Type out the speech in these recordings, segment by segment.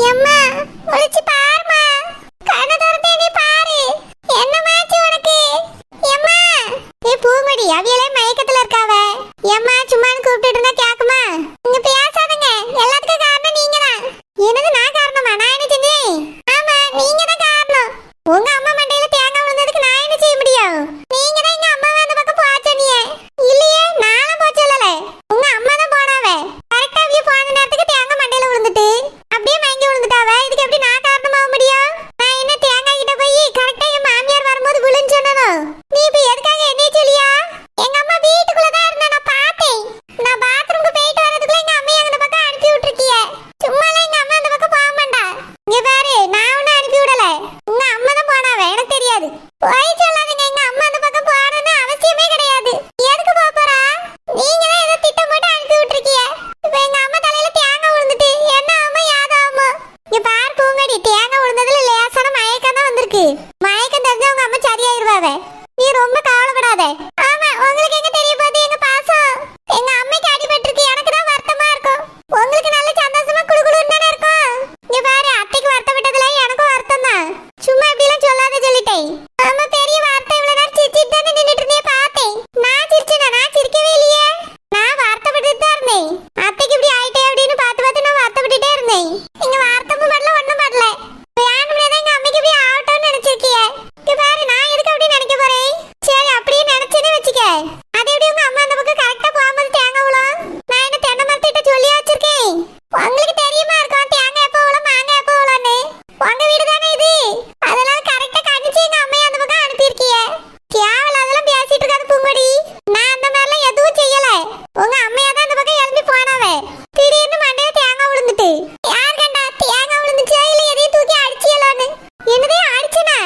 எம்மா ஒளிச்சு பாருமா. கண்ண திறந்து நீ பாரு. என்னமாச்சு உனக்கு? எம்மா பூங்கொடி அவியலே மயக்கத்துல இருக்காவ. எம்மா சும்மான்னு கூப்பிட்டு இருந்தா கேக்குமா? நீங்க பேசாதீங்க. எல்லாத்துக்கும் காரணம் நீங்க தான். என்னது நான் காரணமா? நான் என்ன செஞ்சேன்? ஆமா நீங்க தான் காரணம். உங்க அம்மா மண்டையில தேங்காய் விழுந்ததுக்கு நான் என்ன செய்ய முடியும்? நீங்க தான் எங்க அம்மாவை அந்த பக்கம் போச்சோனியே. இல்லையே நானும் போச்சல. உங்க அம்மா தான் போனாவே. கரெக்டா அவிய போன நேரத்துக்கு தேங்காய் மண்டையில விழுந்துட்டு அப்படியே மயங்கி விழுந்துட்டாவ. இதுக்கு எப்படி நான் காரணமாக முடியும்? நான் என்ன தேங்காய் கிட்ட போய் கரெக்டா என் மாமியார் வரும்போது விழுந்து சொன்னனும். நீ இப்ப எதுக்காக என்னைய சொல்லியா? எங்க அம்மா வீட்டுக்குள்ளதான் இருந்தா நான் பார்த்தேன். நான் பாத்ரூம்க்கு போயிட்டு வரதுக்குள்ள எங்க அம்மையை அந்த பக்கம் அனுப்பி விட்டுருக்கிய. சும்மாலாம் எங்க அம்மா அந்த பக்கம் போக மாட்டா. இங்க பாரு நான் ஒன்னும் அனுப்பி விடல. உங்க அம்மா தான் போனாவ. எனக்கு தெரியாது. போய் சொல்லாதீங்க. எங்க அம்மா அந்த பக்கம் போகணும்னு அவசியமே கிடையாது. எதுக்கு போக போறா? நீங்க தான் ஏதோ திட்டம் போட்டு அனுப்பி விட்டுருக்கிய. இப்ப எங்க அம்மா தலையில தேங்காய் விழுந்துட்டு என்ன ஆமா யாதாமா? இங்க பாரு பூங்கடி, தேங்காய் விழுந்ததுல லேசான மயக்கம் தான் வந்திருக்கு. மயக்கம் தெரிஞ்சா உங்க அம்மா சரியாயிருவாவே. நீ ரொம்ப கவலைப்படாத. ஆமா உங்களுக்கு எங்க தெரிய போகுது எங்க பாசம்? எங்க அம்மைக்கு அடிபட்டிருக்கு. எனக்கு தான் வருத்தமா இருக்கும். உங்களுக்கு நல்ல சந்தோஷமா குளுகுளுன்னு தானே இருக்கும். இங்க பாரு அத்தைக்கு வருத்தப்பட்டதுல எனக்கும் வருத்தம் தான். சும்மா இப்படி எல்லாம் சொல்லாத சொல்லிட்டேன். ஆமா பெரிய வார்த்தை. இவ்வளவு நேரம் சிரிச்சிட்டு தானே நின்னுட்டு இருந்தே பார்த்தேன். நான் சிரிச்சேனா? நான் சிரிக்கவே இல்லையே. நான் வருத்தப்பட்டு தான் இருந்தேன். அத்தைக்கு இப்படி ஆயிட்டே அப்படின்னு பார்த்து நான் வருத்தப்பட்டுட்டே இருந்தேன். நீங்க வருத்தமும் படல ஒண்ணும் படல. வேணும்னே தான் எங்க அம்மைக்கு இப்படி ஆகட்டும்னு நினைச்சிருக்கிய. இங்க பாரு நான் எதுக்கு அப்படி நினைக்க போறேன்? சரி அப்படியே நினைச்சேன்னு வச்சுக்க. அது எப்படி உங்க அம்மா அந்த பக்கம் கரெக்டா போகும்போது தேங்காய் விழும்? நான் என்ன தென்னை மரத்திட்ட சொல்லி வச்சிருக்கேன். உங்களுக்கு தெரியுமா இருக்கும் தேங்காய் எப்போ விழும் மாங்காய் எப்போ விழும்னு? உங்க வீடு தானே இது. அதெல்லாம் கரெக்டா கணிச்சு எங்க அம்மையை அந்த பக்கம் அனுப்பியிருக்கிய. கேவலம் அதெல்லாம் பேசிட்டு இருக்காது பூங்கொடி. நான் அந்த மாதிரிலாம் எதுவும் செய்யல. உங்க அம்மையா தான் அந்த பக்கம் எழுப்பி போனாவே. திடீர்னு மண்டையில தேங்காய் விழுந்துட்டு யார் கண்டா தேங்காய் விழுந்துச்சா இல்ல எதையும் தூக்கி அடிச்சியலான்னு? என்னதே அடிச்சனா?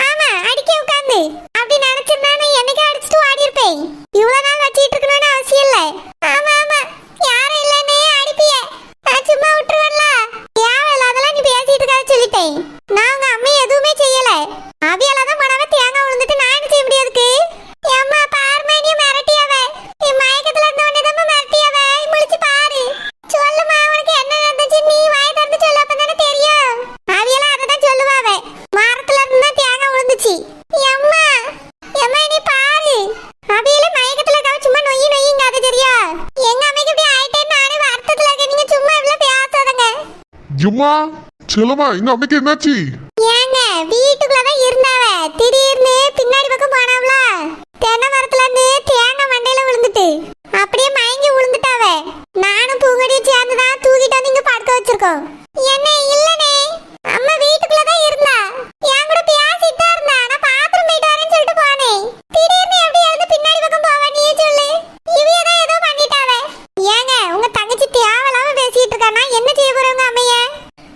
ஆமா அடிக்க உட்காந்து அப்படி நினைச்சிருந்தா நான் என்னைக்கு அடிச்சுட்டு ஓடி இருப்பேன். இவ்வளவு நாள் வச்சிட்டு இருக்கணும்னு அவசியம் இல்ல. ஆமா ஆமா யாரும் இல்லன்னு அடிப்பிய. நான் சும்மா விட்டுருவேன்ல. தேவையில்ல அதெல்லாம் நீ பேசிட்டு இருக்காது சொல்லிட்டேன். நான் உங்க அம்மையை எதுவுமே செய்யல. அவியலாதான் போனாவே தேங்காய் விழுந்துட்டு நான் என்ன செய்ய முடியாதுக்கு? ஏம்மா பாருமா நீ மிரட்டியாவே. நீ மயக்கத்துல இருந்த உடனே தான் மிரட்டியாவே. முழிச்சு பாரு. சொல்லுமா உனக்கு என்ன நடந்துச்சு? நீ வாயை திறந்து சொல்ல அப்பதானே தெரியும். அவியெல்லாம் அதைதான் சொல்லுவாவே. மரத்துல இருந்து தான் தேங்காய் விழுந்துச்சு. எம்மா எம்மா நீ பாரு. அவியல மயக்கத்துல இருக்காவ. சும்மா நொய்யி நொய்யிங்க அது தெரியா? எங்க அம்மைக்கு இப்படி ஆயிட்டேன்னு நானே வருத்தத்துல இருக்கேன். நீங்க சும்மா இவ்வளவு பேசாதங்க. ஜும்மா செல்லமா எங்க அம்மைக்கு என்னாச்சு? ஏங்க வீட்டுக்குள்ளதான் இருந்தாவ. திடீர்னு பின்னாடி பக்கம் போனாவல. தென்னை மரத்துல இருந்து தேங்காய் மண்டையில விழுந்துட்டு அப்படியே மயங்கி விழுந்துட்டாவ. நானும் பூங்கடியும் சேர்ந்துதான் தூக்கிட்டு வந்து இங்க படுக்க வச்சிருக்கோம். என்ன இல்லனே அம்மா வீட்டுக்குள்ளதான் இருந்தா. என் கூட பேசிட்டு தான் இருந்தா. நான் பாத்ரூம் போயிட்டு வரேன்னு சொல்லிட்டு போனேன். திடீர்னு எப்படி எழுந்து பின்னாடி பக்கம் போவா நீ சொல்லு? இவையதான் ஏதோ பண்ணிட்டாவ. ஏங்க உங்க தங்கச்சி தேவையில்லாம பேசிட்டு இருக்கா. நான் என்ன செய்ய போறேன் உங்க அம்மைய?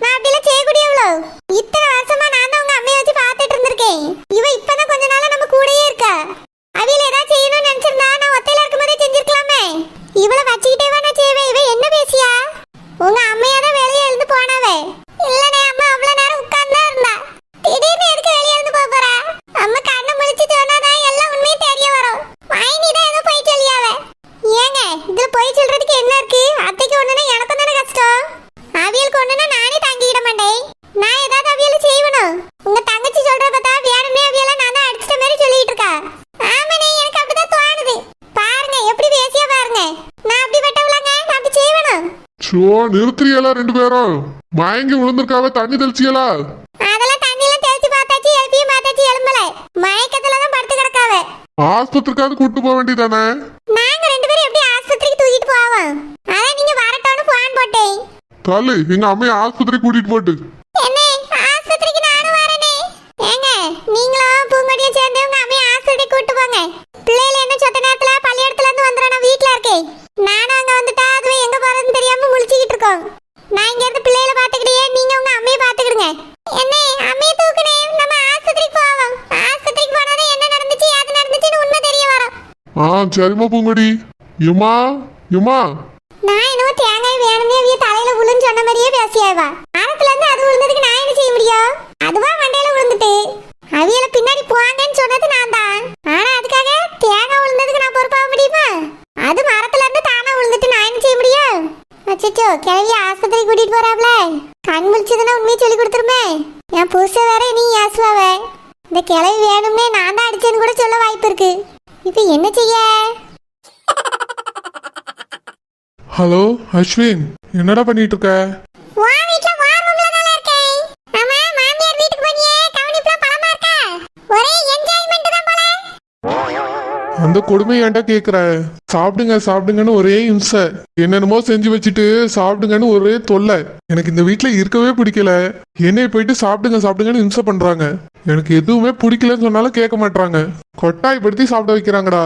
நான் அப்படிலாம் செய்யக்கூடியவளோ? இத்தனை வருஷமா நான் தான் உங்க அம்மையை வச்சு பார்த்துட்டு இருந்திருக்கேன். இவ இப்பதான் கொஞ்ச நாளா நம்ம கூடயே இருக்கா. அவியல ஏதாவது செய்யணும்னு நினைச்சிருந்தா நான் ஒத்தையில இருக்கும்போதே செஞ்சிருக்கலாமே. இவளை வச்சுக்கிட்டேவா நான் செய்வேன். இவ என்ன பேசியா? உங்க அம்மையாதான் வெளியே எழுந்து போனாவே. இல்லனே அம்மா அவ்வளவு நேரம் உட்கார்ந்தா இருந்தா. திடீர்னு எதுக்கு வெளியே எழுந்து போறா? அம்மா கண்ணை முழிச்சு சொன்னாதான் எல்லாம் உண்மையும் தெரிய வரும். மைனிதான் ஏதோ போய் சொல்லியாவே. ஏங்க இதுல போய் சொல்றதுக்கு என்ன இருக்கு? அத்தைக்கு ஒண்ணுன்னா எனக்கும் தானே கஷ்டம். அவியலுக்கு ஒண்ணுன்னா நானே தாங்கிக்கிட மாட்டேன். நான் ஏதாவது அவியல செய்யணும். உங்க தங்கச்சி சொல்ற பார்த்தா வேணும்னே அவியல நான் தான் அடிச்சிட்ட மாதிரி சொல்லிட்டு இருக்கா. ஆமாண்ணே எனக்கு அப்படிதான் தோணுது. பாருங்க எப்படி பேசியா பாருங்க. நான் அப்படிப்பட்டவளாங்க. நான் அப்படி செய்யணும். சோ நிறுத்துறியலா ரெண்டு பேரும்? மயங்கி விழுந்திருக்காவ. தண்ணி தெளிச்சியலா? அதெல்லாம் தண்ணியெல்லாம் தெளிச்சு பார்த்தாச்சு. எழுப்பியும் பார்த்தாச்சு. எலும்பல மயக்கத்துலதான் படுத்து கிடக்காவ. ஆஸ்பத்திரிக்காவது கூட்டு போக வேண்டியதானே? நாங்க ரெண்டு பேரும் எப்படி ஆஸ்பத்திரிக்கு தூக்கிட்டு போவோம்? அதான் நீங்க வரட்டோன்னு போன் போட்டேன். தள்ளு எங்க அம்மையை ஆஸ்பத்திரி கூட்டிட்டு போட்டு. என்ன ஆஸ்பத்திரிக்கு நானும் வரேனே. ஏங்க நீங்களும் பூங்கொடியும் சேர்ந்து உங்க அம்மையை ஆஸ்பத்திரிக்கு கூட்டு போங்க. பிள்ளைல என்ன சொத்த நேரத்துல பள்ளியிடத்துல இருந்து வந்துடும். நான் வீட்டுல இருக்கேன். நானும் அங்க வந்துட்டா அதுவே எங்க போறதுன்னு தெரியாம முழிச்சுக்கிட்டு இருக்கோம். நான் இங்க இருந்து பிள்ளைகளை பாத்துக்கிட்டே நீங்க உங்க அம்மையை பாத்துக்கிடுங்க. என்ன அம்மையை தூக்குனே நம்ம ஆஸ்பத்திரிக்கு போவோம். ஆஸ்பத்திரிக்கு போனாதான் என்ன நடந்துச்சு ஏது நடந்துச்சுன்னு உண்மை தெரிய வரும். சரிம்மா பூங்கொடி. எம்மா எம்மா நான் என்னவோ தேங்காய் வேணுமே அவிய தலையில விழுன்னு சொன்ன மாதிரியே பேசியாவா. மரத்துல இருந்து அது விழுந்ததுக்கு நான் என்ன செய்ய முடியும்? அதுவா மண்டையில விழுந்துட்டு அவியல பின்னாடி போங்கன்னு சொன்னது நான் தான். ஆனா அதுக்காக தேங்காய் விழுந்ததுக்கு நான் பொறுப்பாக முடியுமா? அது மரத்துல இருந்து தானா விழுந்துட்டு நான் என்ன செய்ய முடியும்? அச்சோ கிளவி ஆஸ்பத்திரி கூட்டிட்டு போறாப்ல. கண் முழிச்சதுன்னா உண்மையை சொல்லி கொடுத்துருமே. என் புருஷ வேற நீ ஏசுவாவ. இந்த கிளவி வேணும்னே நான் தான் அடிச்சேன்னு கூட சொல்ல வாய்ப்பு இருக்கு. இப்ப என்ன செய்ய? ஹலோ அஸ்வின், என்னடா பண்ணிட்டு இருக்க? வா வீட்ல வா ரூம்ல தான் இருக்கேன். ஆமா மாமியார் வீட்டுக்கு போனியே, கவனிப்புலாம் பலமா இருக்கா? ஒரே என்ஜாய்மென்ட் தான் போல. அந்த கொடுமை ஏன்டா கேக்குற? சாப்பிடுங்க சாப்பிடுங்கன்னு ஒரே இம்சை. என்னென்னமோ செஞ்சு வச்சுட்டு சாப்பிடுங்கன்னு ஒரே தொல்லை. எனக்கு இந்த வீட்டுல இருக்கவே பிடிக்கல. என்னைய போயிட்டு சாப்பிடுங்க சாப்பிடுங்கன்னு இம்சை பண்றாங்க. எனக்கு எதுவுமே பிடிக்கலன்னு சொன்னாலும் கேட்க மாட்டாங்க. கொட்டாய்படுத்தி சாப்பிட வைக்கிறாங்கடா.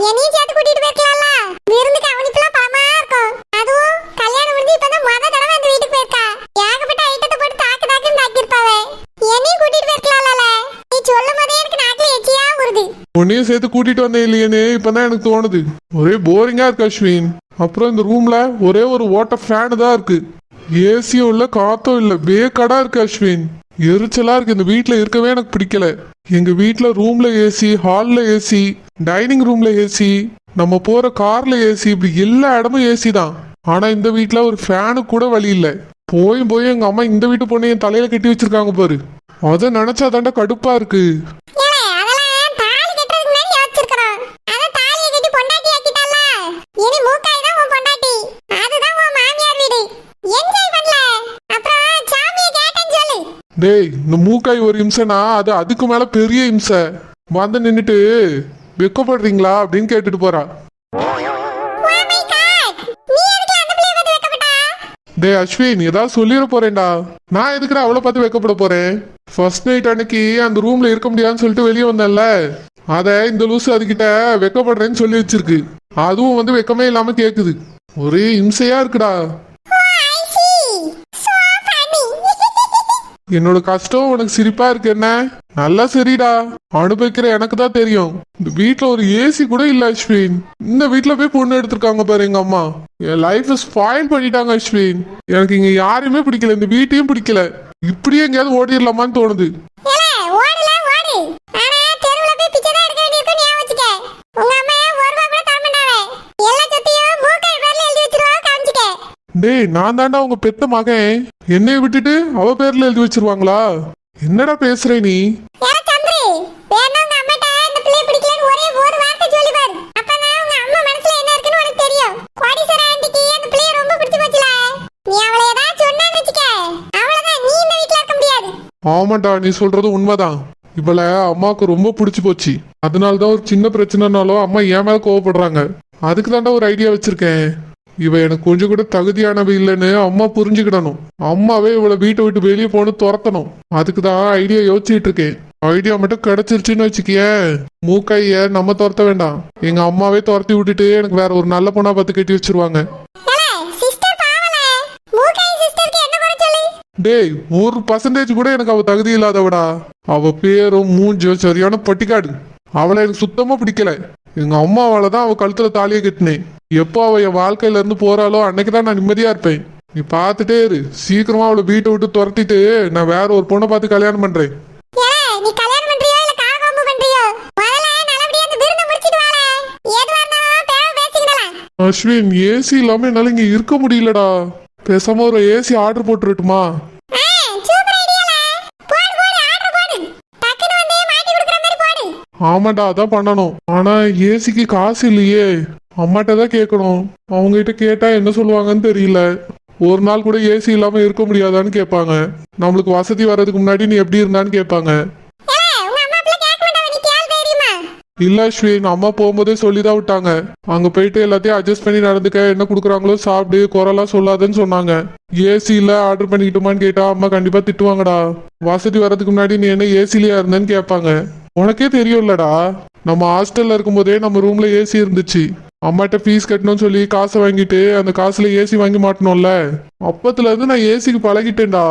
என்னையும் சேர்த்து கூட்டிட்டு போயிருக்கலாம்ல. விருந்து கவனிப்புலாம் பலமா இருக்கும். அதுவும் கல்யாணம் முடிஞ்சு இப்பதான் முத தடவை அந்த வீட்டுக்கு போயிருக்கா. ஏகப்பட்ட ஐட்டத்தை போட்டு தாக்கு தாக்குன்னு தாக்கிருப்பாவே. என்னையும் கூட்டிட்டு போயிருக்கலாம்ல. நீ சொல்லும் போதே எனக்கு நாக்குல எச்சியா வருது. உன்னையும் சேர்த்து கூட்டிட்டு வந்தேன் இல்லையேன்னு இப்பதான் எனக்கு தோணுது. ஒரே போரிங்கா இருக்கு அஸ்வின். அப்புறம் இந்த ரூம்ல ஒரே ஒரு ஓட்ட ஃபேனு தான் இருக்கு. ஏசியும் இல்ல காத்தும் இல்ல, பேக்கடா இருக்கு அஸ்வின். எரிச்சலா இருக்கு. இந்த வீட்டுல இருக்கவே எனக்கு பிடிக்கல. எங்க வீட்டுல ரூம்ல ஏசி, ஹால்ல ஏசி, டைனிங் ரூம்ல ஏசி, நம்ம போற கார்ல ஏசி, இப்படி எல்லா இடமும் ஏசி தான். ஆனா இந்த வீட்டுல ஒரு ஃபேனு கூட வழி இல்ல. போய் போய் எங்க அம்மா இந்த வீட்டு பொண்ணு என் தலையில கட்டி வச்சிருக்காங்க பாரு. அதை நினைச்சா தாண்டா கடுப்பா இருக்கு. டேய், இந்த மூக்காய் ஒரு இம்சைனா அது அதுக்கு மேல பெரிய இம்சை. வந்து நின்னுட்டு வெக்கப்படுறீங்களா அப்படின்னு கேட்டுட்டு போறா. டேய் அஸ்வின், ஏதாவது சொல்லிட போறேன்டா. நான் எதுக்குடா அவளை பார்த்து வெக்கப்பட போறேன்? ஃபர்ஸ்ட் நைட் அன்னைக்கு அந்த ரூம்ல இருக்க முடியாதுன்னு சொல்லிட்டு வெளியே வந்தேன்ல, அத இந்த லூசு அதுகிட்ட வெக்கப்படுறேன்னு சொல்லி வச்சிருக்கு. அதுவும் வந்து வெக்கமே இல்லாம கேக்குது. ஒரே இம்சையா இருக்குடா. என்னோட கஷ்டம் உனக்கு சிரிப்பா இருக்கு என்ன? நல்லா சரிடா, அனுபவிக்கிற எனக்கு தான் தெரியும். இந்த வீட்டுல ஒரு ஏசி கூட இல்ல அஸ்வின். இந்த வீட்டுல போய் பொண்ணு எடுத்திருக்காங்க பாரு எங்க அம்மா. என் லைஃப் ஸ்பாயில் பண்ணிட்டாங்க அஸ்வின். எனக்கு இங்க யாரையுமே பிடிக்கல, இந்த வீட்டையும் பிடிக்கல. இப்படியே எங்கேயாவது ஓடிடலாமான்னு தோணுது. டேய், நான் தாண்டா உங்க பெத்த மகன். என்னைய விட்டுட்டு அவ பேர்ல எழுதி வச்சிருவாங்களா? என்னடா பேசுற நீ? ஆமாண்டா, நீ சொல்றது உண்மைதான். இவள அம்மாவுக்கு ரொம்ப பிடிச்சு போச்சு. அதனாலதான் ஒரு சின்ன பிரச்சனைனாலும் அம்மா ஏன் மேல கோவப்படுறாங்க. அதுக்கு தாண்டா ஒரு ஐடியா வச்சிருக்கேன். இவ எனக்கு கொஞ்சம் கூட தகுதியானவ இல்லைன்னு அம்மா புரிஞ்சுக்கிடணும். அம்மாவே இவளை வீட்டை விட்டு வெளியே போன்னு துரத்தணும். அதுக்குதான் ஐடியா யோசிச்சுட்டு இருக்கேன். ஐடியா மட்டும் கிடைச்சிருச்சுன்னு வச்சுக்கிய, மூக்கைய நம்ம துரத்த வேண்டாம். எங்க அம்மாவே துரத்தி விட்டுட்டு எனக்கு வேற ஒரு நல்ல பொண்ணா பார்த்து கட்டி வச்சிருவாங்க. டேய், 1% கூட எனக்கு அவ தகுதி இல்லாதவடா. அவ பேரும் மூஞ்சும் சரியான பட்டிக்காடு. அவளை எனக்கு சுத்தமா பிடிக்கல. எங்க அம்மாவால தான் அவ கழுத்துல தாலியை கட்டினேன். எப்போ அவ என் வாழ்க்கையில இருந்து போறாளோ அன்னைக்குதான் நான் நிம்மதியா இருப்பேன். நீ பாத்துட்டே இரு. சீக்கிரமா அவளை வீட்டை விட்டு துரத்திட்டு நான் வேற ஒரு பொண்ணை பார்த்து கல்யாணம் பண்றேன். அஸ்வின், ஏசி இல்லாம என்னால இங்க இருக்க முடியலடா. பேசாம ஒரு ஏசி ஆர்டர் போட்டுருட்டுமா? ஆமாண்டா, அதான் பண்ணணும். ஆனா ஏசிக்கு காசு இல்லையே. அம்மாட்ட தான் கேட்கணும். அவங்க கிட்ட கேட்டா என்ன சொல்லுவாங்கன்னு தெரியல. ஒரு நாள் கூட ஏசி இல்லாம இருக்க முடியாதான்னு கேட்பாங்க. நம்மளுக்கு வசதி வர்றதுக்கு முன்னாடி நீ எப்படி இருந்தான்னு கேட்பாங்க. இல்ல அஸ்வின், அம்மா போகும்போதே சொல்லிதான் விட்டாங்க. அங்க போயிட்டு எல்லாத்தையும் அட்ஜஸ்ட் பண்ணி நடந்துக்க, என்ன குடுக்குறாங்களோ சாப்பிடு, குறைலாம் சொல்லாதன்னு சொன்னாங்க. ஏசி இல்ல ஆர்டர் பண்ணிக்கிட்டோமான்னு கேட்டா அம்மா கண்டிப்பா திட்டுவாங்கடா. வசதி வர்றதுக்கு முன்னாடி நீ என்ன ஏசிலயா இருந்தேன்னு கேட்பாங்க. உனக்கே தெரியும்லடா, நம்ம ஹாஸ்டல்ல இருக்கும் போதே நம்ம ரூம்ல ஏசி இருந்துச்சு. அம்மாட்ட ஃபீஸ் கட்டணும்னு சொல்லி காசை வாங்கிட்டு அந்த காசுல ஏசி வாங்கி மாட்டணும்ல. அப்பத்துல இருந்து நான் ஏசிக்கு பழகிட்டேன்டா.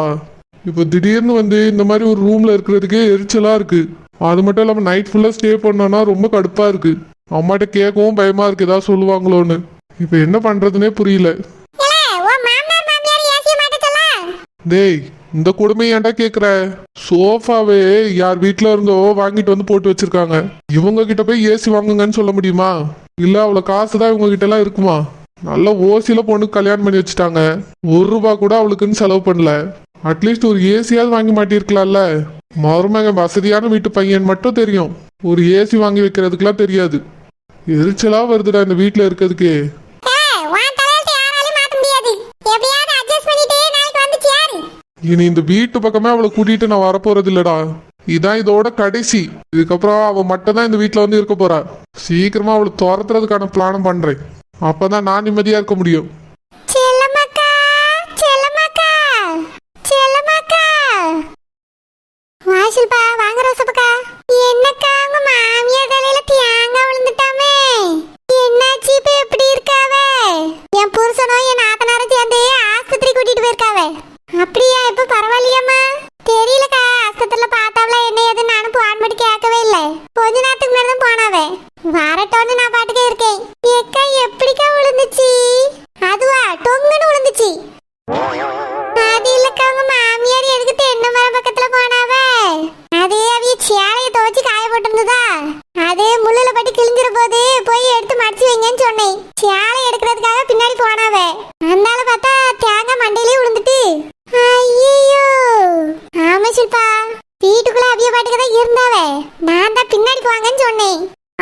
இப்போ திடீர்னு வந்து இந்த மாதிரி ஒரு ரூம்ல இருக்கிறதுக்கே எரிச்சலா இருக்கு. அது மட்டும் இல்லாம நைட் ஃபுல்லா ஸ்டே பண்ணோம்னா ரொம்ப கடுப்பா இருக்கு. அம்மாட்ட கேட்கவும் பயமா இருக்கு ஏதாவது சொல்லுவாங்களோன்னு. இப்ப என்ன பண்றதுனே புரியல. டேய், இந்த கொடுமை ஏன்டா கேக்குற? சோஃபாவே யார் வீட்டுல இருந்தோ வாங்கிட்டு வந்து போட்டு வச்சிருக்காங்க. இவங்க கிட்ட போய் ஏசி வாங்குங்கன்னு சொல்ல முடியுமா? இல்ல அவ்வளவு காசுதான் இவங்க கிட்ட எல்லாம் இருக்குமா? நல்ல ஓசியில பொண்ணுக்கு கல்யாணம் பண்ணி வச்சுட்டாங்க. 1 ரூபா கூட அவளுக்குன்னு செலவு பண்ணல. அட்லீஸ்ட் ஒரு ஏசியாவது வாங்கி மாட்டிருக்கலாம்ல. மருமகன் வசதியான வீட்டு பையன் மட்டும் தெரியும், ஒரு ஏசி வாங்கி வைக்கிறதுக்கெல்லாம் தெரியாது. எரிச்சலா வருதுடா இந்த வீட்டுல இருக்கிறதுக்கு. இனி இந்த வீட்டு பக்கமே அவளை கூட்டிட்டு நான் வரப்போறது இல்லடா. இதான் இதோட கடைசி. இதுக்கப்புறம் அவ மட்டும் தான் இந்த வீட்டுல வந்து இருக்க போறா. சீக்கிரமா அவளை துரத்துறதுக்கான பிளான் பண்றேன். அப்பதான் நான் நிம்மதியா இருக்க முடியும். வாசல்பா வாங்க ரோசப்பக்கா. என்னக்கா உங்க மாமியார் தலையில தேங்காய் விழுந்துட்டாமே, என்னாச்சு? இப்ப எப்படி இருக்காவ? என் புருஷனும் என் நாத்தனாரும் சேர்ந்து ஆஸ்பத்திரி கூட்டிட்டு போயிருக்காவ. அப்படியா? இப்ப பரவாயில்லையாம்மா? தெரியலக்கா, ஆஸ்பத்திரியில பார்த்தாவளா என்ன ஏது நானும் போன் பண்ணி கேட்கவே இல்லை. கொஞ்ச நேரத்துக்கு முன்னாடி தான் போனாவே. வரட்டோன்னு நான் பாட்டுக்கே இருக்கேன். ஏக்கா எப்படிக்கா விழுந்துச்சு? அதுவா டொங்குன்னு விழுந்துச்சு. அது இல்லக்கா, உங்க மாமியார் எதுக்கு தென்னை மரம் பக்கத்துல போனாவ? அது அவிய சேலையை துவைச்சு காய போட்டிருந்ததா, அது முள்ளுல பட்டு கிழிஞ்சிர போது போய் எடுத்து மடிச்சு வைங்கன்னு சொன்னேன். சேலை எடுக்கிறதுக்காக பின்னாடி போனாவ. அந்தால பார்த்தா தேங்காய் மண்டையிலே விழுந்துட்டு. ஐயோ! ஆமா சில்பா, வீட்டுக்குள்ள அவிய பாட்டுக்கு தான் இருந்தாவ. நான் தான் பின்னாடி போங்கன்னு சொன்னேன்.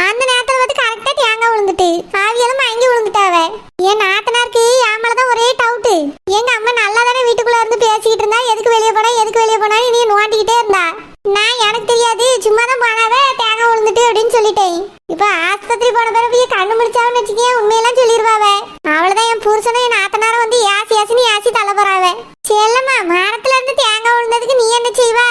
அந்த நேரத்துல வந்து கரெக்டா தேங்காய் விழுந்துட்டு ஆவியெல்லாம் மயங்கி விழுந்துட்டாவ. என் நாத்தனாருக்கு என் மேலதான் ஒரே டவுட்டு. எங்க அம்மா நல்லா தானே வீட்டுக்குள்ள இருந்து பேசிக்கிட்டு இருந்தா, எதுக்கு வெளியே போனா நீ நோண்டிக்கிட்டே இருந்தா. நான் எனக்கு தெரியாது, சும்மா தான் போனாவ, தேங்காய் விழுந்துட்டு அப்படின்னு சொல்லிட்டேன். இப்ப ஆஸ்பத்திரி போன பிறகு கண்ணு முடிச்சாவன்னு வச்சுக்கேன், உண்மையெல்லாம் சொல்லிடுவாவ. அவளதான் என் புருஷனும் என் நாத்தனாரும் வந்து ஏசி தள்ள போறாவ. செல்லம்மா, மரத்துல இருந்து தேங்காய் விழுந்ததுக்கு நீ என்ன செய்வா?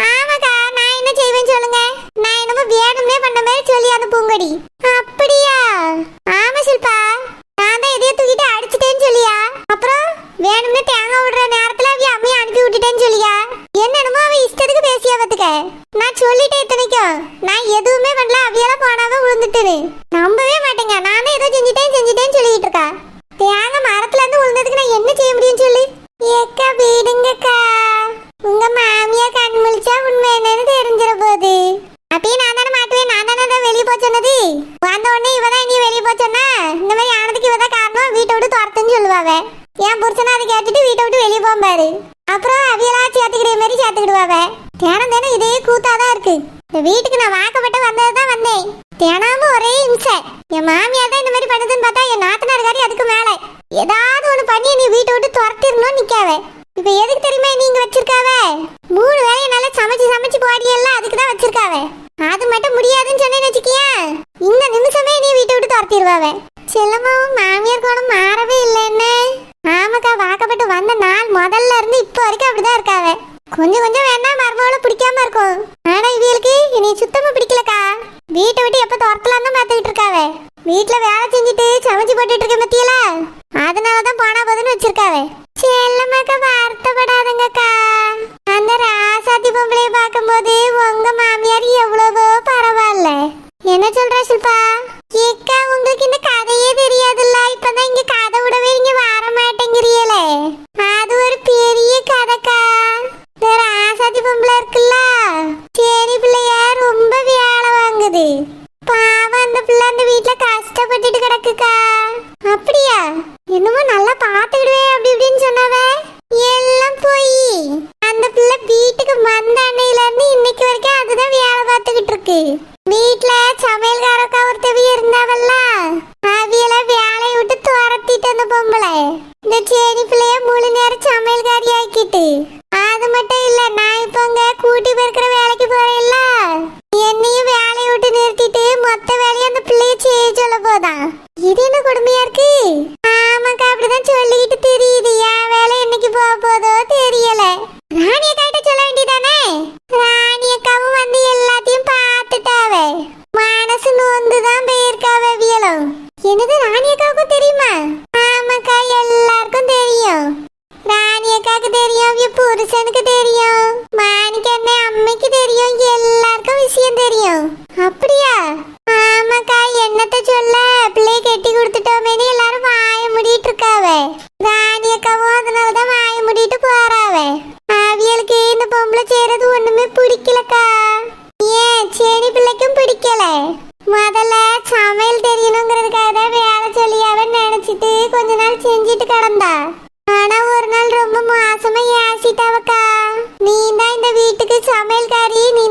ஆமாக்கா, நான் என்ன செய்வேன்னு சொல்லுங்க. நான் என்னமோ வேணும்னே பண்ண மாதிரி சொல்லி அந்த பூங்கடி. அப்படியா? ஆமா சில்பா, நான் தான் எதையோ தூக்கிட்டு அடிச்சுட்டேன்னு சொல்லியா. அப்புறம் வேணும்னே தேங்காய் விடுற நேரத்துல அவ அம்மையை அனுப்பி விட்டுட்டேன்னு சொல்லியா. என்னென்னமோ அவ இஷ்டத்துக்கு பேசியா பாத்துக்க. நான் சொல்லிட்டேன் இத்தனைக்கும், நான் எதுவுமே பண்ணல, அவியெல்லாம் போனாவ விழுந்துட்டுன்னு. நம்பவே மாட்டேங்க. நானே ஏதோ செஞ்சுட்டேன்னு சொல்லிட்டு இருக்கா. தேங்காய் மரத்துல இருந்து விழுந்ததுக்கு நான் என்ன செய்ய முடியும்னு சொல்லி. ஏக்கா விடுங்கக்கா, உங்க மாமியா கண் முழிச்சா உண்மை என்னன்னு தெரிஞ்சிட போகுது. அப்பயே நான் தானே மாட்டுவேன், நான் தானே வெளியே போக சொன்னது. வந்த உடனே இவதான் நீ வெளியே போக சொன்னா, இந்த மாதிரி ஆனதுக்கு இவதான் காரணம், வீட்டை விட்டு துரத்துன்னு சொல்லுவாவ. என் புருஷனை அதை கேட்டுட்டு வீட்டை விட்டு வெளியே போம்பாரு. அப்புறம் அவியலா சேர்த்துக்கிற மாதிரி சேர்த்துக்கிடுவாவ. தினம் இதே கூத்தாதான் இருக்கு. இந்த வீட்டுக்கு நான் வாக்கப்பட்டு வந்ததுதான் வந்தேன். தினமும் ஒரே இம்சை. என் மாமியார் தான் இந்த மாதிரி பண்ணுதுன்னு பார்த்தா என் நாத்தனார்காரி அதுக்கு மேல ஏதாவது ஒண்ணு பண்ணி நீ வீட்டை விட்டு துரத்திடணும்னு நிக்காவ. இப்ப எதுக்கு தெரியுமா நீங்க வச்சிருக்காவ? 3 வேளையை நல்லா சமைச்சு போடியெல்லாம் அதுக்குதான் வச்சிருக்காவ. அது மட்டும் முடியாதுன்னு சொன்னேன்னு வச்சுக்கியா, இந்த நிமிஷமே நீ வீட்டை விட்டு துரத்திடுவாவ. செல்லமாவும் மாமியார் கோணம் மாறவே இல்லை என்ன? ஆமாக்கா, வாக்கப்பட்டு வந்த நாள் முதல்ல இருந்து இப்போ வரைக்கும் அப்படிதான் இருக்காவ. கொஞ்சம் வேணா மருமகளை பிடிக்காம இருக்கும். ஆனா இவளுக்கு என்னை சுத்தமா பிடிக்கலக்கா. வீட்டை விட்டு எப்ப துரத்தலாம் தான் பார்த்துக்கிட்டு இருக்காவ. வீட்டுல வேலை செஞ்சுட்டு சமைச்சு போட்டுட்டு இருக்க மத்தியில அதனாலதான் போனா போதுன்னு வச்சிருக்காவ. செல்லமாக்கா, வருத்தப்படாதுங்கக்கா. அந்த ராசாத்தி பொம்பளைய பார்க்கும்போது உங்க மாமியார் எவ்வளவோ பரவாயில்ல. என்ன சொல்ற சில்பா? ஏக்கா, உங்களுக்கு இந்த கதையே தெரியாதுல்ல. இப்பதான் இங்க கதை விடவே நீங்க வர மாட்டேங்கிறீங்களே. அது ஒரு பெரிய கதைக்கா. இந்த ராசாத்தி பொம்பளை இருக்குல்ல, சரி பிள்ளைய ரொம்ப வேலை வாங்குது. பாவம் அந்த பிள்ளை அந்த வீட்டுல கஷ்டப்பட்டுட்டு கிடக்குக்கா. அப்படியா? என்னமோ நல்லா பாத்துக்கிடுவேன் அப்படி இப்படின்னு சொன்னாவ. எல்லாம் போய் அந்த பிள்ளை வீட்டுக்கு வந்த அன்னையில இருந்து இன்னைக்கு வரைக்கும் அதுதான் வேலை பார்த்துக்கிட்டு இருக்கு. வீட்டுல சமையல்காரக்கா ஒருத்தவி இருந்தாவல்ல, அவியல வேலையை விட்டு துரத்திட்டு அந்த பொம்பளை இந்த செடி பிள்ளைய முழு நேரம் சமையல்காரி ஆக்கிட்டு. அது மட்டும் இல்ல, நான் இப்ப அங்க கூட்டி பெருக்கிற வேலைக்கு போறேன்ல, என்னையும் வேலையை விட்டு நிறுத்திட்டு மொத்த வேலையை அந்த பிள்ளைய செய்ய சொல்ல போதான். இது என்ன கொடுமையா இருக்கு? ஆமாக்கா, அப்படிதான் சொல்லிக்கிட்டு தெரியுது. என் வேலையை சீதாவக்கா, நீ தான் இந்த வீட்டுக்கு சமையல்காரி, நீ